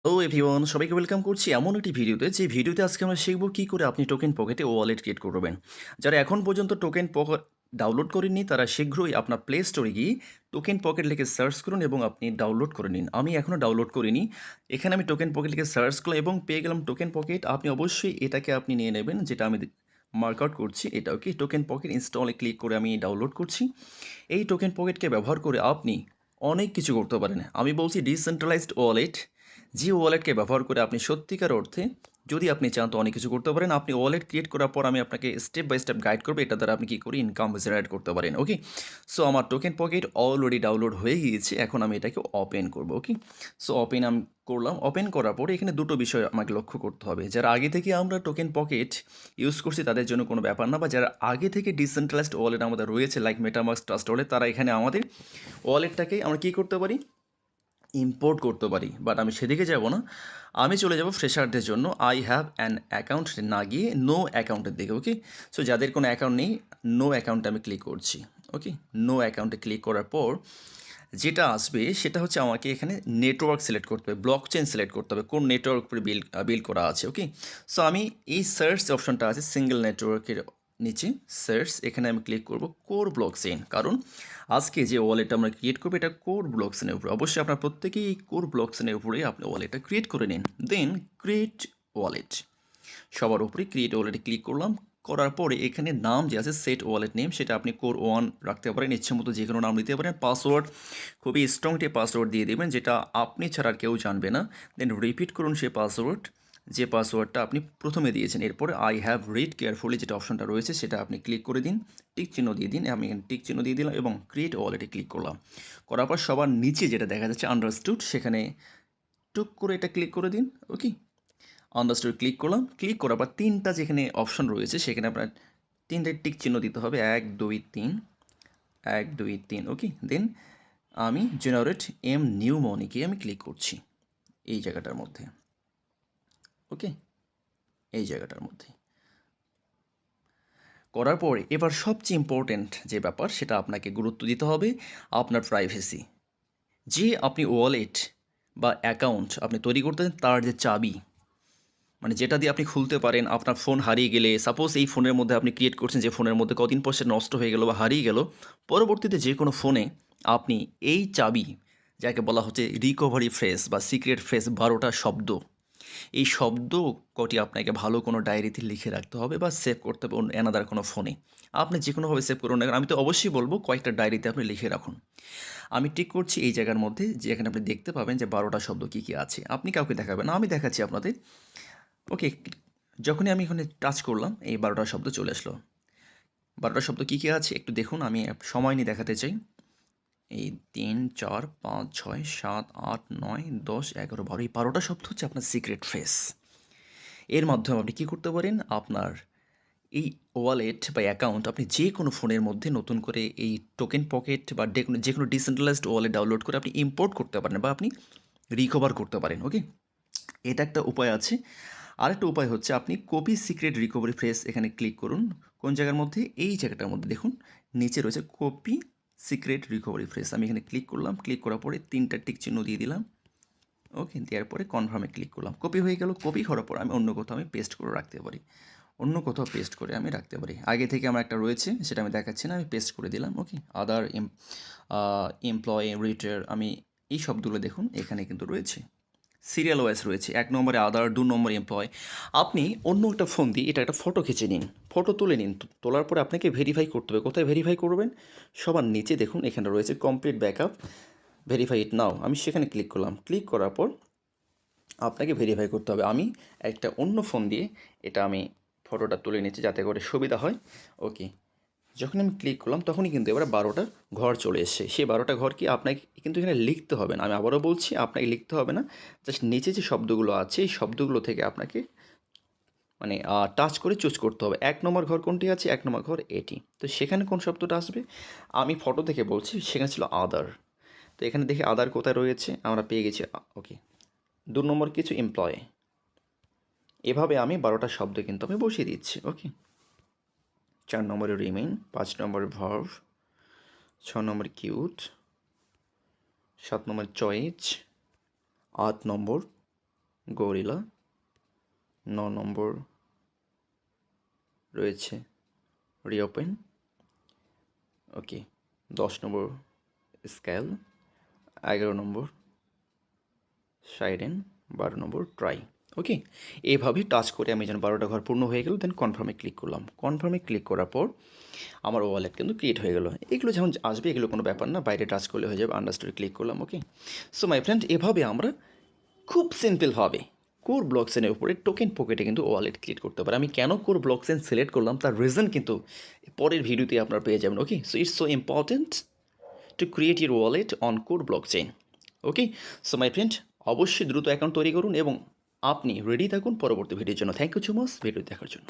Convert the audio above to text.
Hello everyone, সবাইকে welcome করছি এমন একটি ভিডিওতে যে ভিডিওতে আজকে আমরা শিখব কী করে আপনি টোকেন পকেটে ওয়ালেট ক্রিয়েট করবেন। যারা এখন পর্যন্ত টোকেন পকেট ডাউনলোড করেননি তারা শীঘ্রই আপনার প্লে স্টোরে গিয়ে টোকেন পকেট লিখে সার্চ করুন এবং আপনি ডাউনলোড করে নিন। আমি এখনও ডাউনলোড করিনি। এখানে আমি টোকেন পকেট লিখে সার্চ করলাম এবং পেয়ে গেলাম টোকেন পকেট। আপনি অবশ্যই এটাকে আপনি নিয়ে নেবেন, যেটা আমি মার্ক আউট করছি। এটা ওকে, টোকেন পকেট ইনস্টলে ক্লিক করে আমি ডাউনলোড করছি। এই টোকেন পকেটকে ব্যবহার করে আপনি অনেক কিছু করতে পারেন। আমি বলছি ডিসেন্ট্রালাইজড ওয়ালেট, যে ওয়ালেটকে ব্যবহার করে আপনি সত্যিকার অর্থে যদি আপনি চান তো অনেক কিছু করতে পারেন। আপনি ওয়ালেট ক্রিয়েট করার পর আমি আপনাকে স্টেপ বাই স্টেপ গাইড করবো এটা দ্বারা আপনি কী করে ইনকাম জেনারেট করতে পারেন। ওকে, সো আমার টোকেন পকেট অলরেডি ডাউনলোড হয়ে গিয়েছে। এখন আমি এটাকে ওপেন করব। ওকে, সো ওপেন আমি করলাম। ওপেন করার পরে এখানে দুটো বিষয় আমাকে লক্ষ্য করতে হবে। যারা আগে থেকে আমরা টোকেন পকেট ইউজ করছি তাদের জন্য কোনো ব্যাপার না, বা যারা আগে থেকে ডিসেন্ট্রালাইজড ওয়ালেট আমাদের রয়েছে লাইক মেটামাস্ক, ট্রাস্ট ওয়ালেট, তারা এখানে আমাদের ওয়ালেটটাকে আমরা কী করতে পারি, ইম্পোর্ট করতে পারি। বাট আমি সেদিকে যাব না, আমি চলে যাব ফ্রেশারদের জন্য আই হ্যাভ অ্যান অ্যাকাউন্ট না গিয়ে নো অ্যাকাউন্টের দিকে। ওকে, সো যাদের কোনো অ্যাকাউন্ট নেই, নো অ্যাকাউন্টে আমি ক্লিক করছি। ওকে, নো অ্যাকাউন্টে ক্লিক করার পর যেটা আসবে সেটা হচ্ছে আমাকে এখানে নেটওয়ার্ক সিলেক্ট করতে হবে, ব্লক চেন সিলেক্ট করতে হবে, কোন নেটওয়ার্ক উপরে বিল্ড করা আছে। ওকে, সো আমি এই সার্চ অপশনটা আছে সিঙ্গেল নেটওয়ার্কের নিচে সার্চ, এখানে আমি ক্লিক করব কোর ব্লক চেন। কারণ আজকে যে ওয়ালেটটা আমরা ক্রিয়েট করবো এটা কোর ব্লক চেনের উপরে। অবশ্যই আপনার প্রত্যেকেই এই কোর ব্লক চেনের উপরে আপনি ওয়ালেটটা ক্রিয়েট করে নিন। দেন ক্রিয়েট ওয়ালেট, সবার উপরে ক্রিয়েট ওয়ালেটে ক্লিক করলাম। করার পরে এখানে নাম যে আছে সেট ওয়ালেট নেম, সেটা আপনি কোর ওয়ান রাখতে পারেন, ইচ্ছে মতো যে কোনো নাম দিতে পারেন। পাসওয়ার্ড খুবই স্ট্রং একটি পাসওয়ার্ড দিয়ে দেবেন, যেটা আপনি ছাড়া আর কেউ জানবে না। দেন রিপিট করুন সেই পাসওয়ার্ড, যে পাসওয়ার্ডটা আপনি প্রথমে দিয়েছেন। এরপরে আই হ্যাভ রিড কেয়ারফুলি যেটা অপশনটা রয়েছে সেটা আপনি ক্লিক করে দিন, টিক চিহ্ন দিয়ে দিন। আমি এখানে টিক চিহ্ন দিয়ে দিলাম এবং ক্রিয়েট ওয়ালেটে ক্লিক করলাম। করার পর সবার নিচে যেটা দেখা যাচ্ছে আন্ডারস্টুড, সেখানে টুক করে এটা ক্লিক করে দিন। ওকে, আন্ডারস্টুড ক্লিক করলাম। ক্লিক করার পর তিনটা যেখানে অপশন রয়েছে সেখানে আপনার তিনটে টিক চিহ্ন দিতে হবে, 1 2 3, 1 2 3। ওকে, দেন আমি জেনারেট এম নিউ মনিকে আমি ক্লিক করছি এই জায়গাটার মধ্যে। ওকে, এই জায়গাটার মধ্যে করার পরে এবার সবচেয়ে ইম্পর্ট্যান্ট যে ব্যাপার সেটা আপনাকে গুরুত্ব দিতে হবে, আপনার প্রাইভেসি। যে আপনি ওয়ালেট বা অ্যাকাউন্ট আপনি তৈরি করতেন তার যে চাবি, মানে যেটা দিয়ে আপনি খুলতে পারেন আপনার ফোন হারিয়ে গেলে, সাপোজ এই ফোনের মধ্যে আপনি ক্রিয়েট করছেন যে ফোনের মধ্যে কদিন পর সে নষ্ট হয়ে গেল বা হারিয়ে গেল, পরবর্তীতে যে কোনো ফোনে আপনি এই চাবি, যাকে বলা হচ্ছে রিকভারি ফ্রেজ বা সিক্রেট ফ্রেজ, 12টা শব্দ, এই শব্দ কটি আপনাকে ভালো কোনো ডায়েরিতে লিখে রাখতে হবে বা সেভ করতে হবে অ্যানাদার কোনো ফোনে। আপনি যে কোনোভাবে সেভ করুন না কেন, আমি তো অবশ্যই বলবো কয়েকটা ডায়েরিতে আপনি লিখে রাখুন। আমি টিক করছি এই জায়গার মধ্যে, যেখানে আপনি দেখতে পাবেন যে 12টা শব্দ কী কী আছে। আপনি কাউকে দেখাবেন না, আমি দেখাচ্ছি আপনাদের। ওকে, যখনই আমি এখানে টাচ করলাম এই 12টা শব্দ চলে আসলো। 12টা শব্দ কী কী আছে একটু দেখুন, আমি সময় নিয়ে দেখাতে চাই। এই 3 4 5 6 7 8 9 10 11 12, এই 12টা শব্দ হচ্ছে আপনার সিক্রেট ফ্রেজ। এর মাধ্যমে আপনি কী করতে পারেন, আপনার এই ওয়ালেট বা অ্যাকাউন্ট আপনি যে কোনো ফোনের মধ্যে নতুন করে এই টোকেন পকেট বা যে কোনো ডিসেন্ট্রালাইজড ওয়ালেট ডাউনলোড করে আপনি ইম্পোর্ট করতে পারেন বা আপনি রিকভার করতে পারেন। ওকে, এটা একটা উপায় আছে। আরেকটা উপায় হচ্ছে আপনি কপি সিক্রেট রিকভারি ফ্রেজ, এখানে ক্লিক করুন। কোন জায়গার মধ্যে, এই জায়গাটার মধ্যে দেখুন নিচে রয়েছে কপি সিক্রেট রিকভারি ফ্রেজ। আমি এখানে ক্লিক করলাম, ক্লিক করার পরে তিনটা টিক চিহ্ন দিয়ে দিলাম। ওকে, দেওয়ার পরে কনফার্মে ক্লিক করলাম। কপি হয়ে গেল। কপি করার পর আমি অন্য কোথাও আমি পেস্ট করে রাখতে পারি, অন্য কোথাও পেস্ট করে আমি রাখতে পারি। আগে থেকে আমার একটা রয়েছে সেটা আমি দেখাচ্ছি না, আমি পেস্ট করে দিলাম। ওকে, আদার এমপ্লয়ি রিটার, আমি এই শব্দগুলো দেখুন এখানে কিন্তু রয়েছে, সিরিয়াল ওয়াইজ রয়েছে। 1 নম্বরে আদার, 2 নম্বর এমপ্লয়। আপনি অন্য একটা ফোন দিয়ে এটা একটা ফটো খিঁচে নিন, ফটো তুলে নিন। তোলার পরে আপনাকে ভেরিফাই করতে হবে। কোথায় ভেরিফাই করবেন, সবার নিচে দেখুন এখানে রয়েছে কমপ্লিট ব্যাকআপ, ভেরিফাই ইট নাও। আমি সেখানে ক্লিক করলাম। ক্লিক করার পর আপনাকে ভেরিফাই করতে হবে। আমি একটা অন্য ফোন দিয়ে এটা আমি ফটোটা তুলে নিচ্ছি যাতে করে সুবিধা হয়। ওকে, যখন আমি ক্লিক করলাম তখনই কিন্তু এবারে 12টা ঘর চলে এসেছে। সেই 12টা ঘর কি আপনাকে কিন্তু এখানে লিখতে হবে না, আমি আবারও বলছি আপনাকে লিখতে হবে না। জাস্ট নিচে যে শব্দগুলো আছে এই শব্দগুলো থেকে আপনাকে মানে টাচ করে চুজ করতে হবে 1 নম্বর ঘর কোনটি আছে। 1 নম্বর ঘর এটি, তো সেখানে কোন শব্দটা আসবে আমি ফটো থেকে বলছি, সেখানে ছিল আদার। তো এখানে দেখি আদার কোথায় রয়েছে, আমরা পেয়ে গেছি। ওকে, 2 নম্বর কিছু এমপ্লয়। এভাবে আমি 12টা শব্দ কিন্তু আমি বসিয়ে দিচ্ছি। ওকে, 4 নম্বরে রিমেইন, 5 নম্বরে ভার্ভ, 6 নম্বর কিউট, 7 নম্বর চয়েজ, 8 নম্বর গরিলা, 9 নম্বর রয়েছে রিওপেন, ওকে, 10 নম্বর স্ক্যাল, 11 নম্বর সাইরেন, 12 নম্বর ট্রাই। ওকে, এভাবে টাচ করে আমি যেন 12টা ঘর পূর্ণ হয়ে গেল, দেন কনফার্মে ক্লিক করলাম। কনফার্মে ক্লিক করার পর আমার ওয়ালেট কিন্তু ক্রিয়েট হয়ে গেল। এগুলো যেমন আসবে, এগুলো কোনো ব্যাপার না, বাইরে টাচ করলে হয়ে যাবে। আন্ডারস্টুড, ক্লিক করলাম। ওকে, সো মাই ফ্রেন্ড, এভাবে আমরা খুব সিম্পলভাবে কোর ব্লকচেনের উপরে টোকেন পকেটে কিন্তু ওয়ালেট ক্রিয়েট করতে পারি। আমি কেন কোর ব্লকচেন সিলেক্ট করলাম তার রিজন কিন্তু পরের ভিডিওতে আপনারা পেয়ে যাবেন। Okay, so it's so important to create your wallet on core blockchain. Okay, so my friend, অবশ্যই দ্রুত অ্যাকাউন্ট তৈরি করুন এবং আপনি রেডি থাকুন পরবর্তী ভিডিওর জন্য। Thank you so much video দেখার জন্য।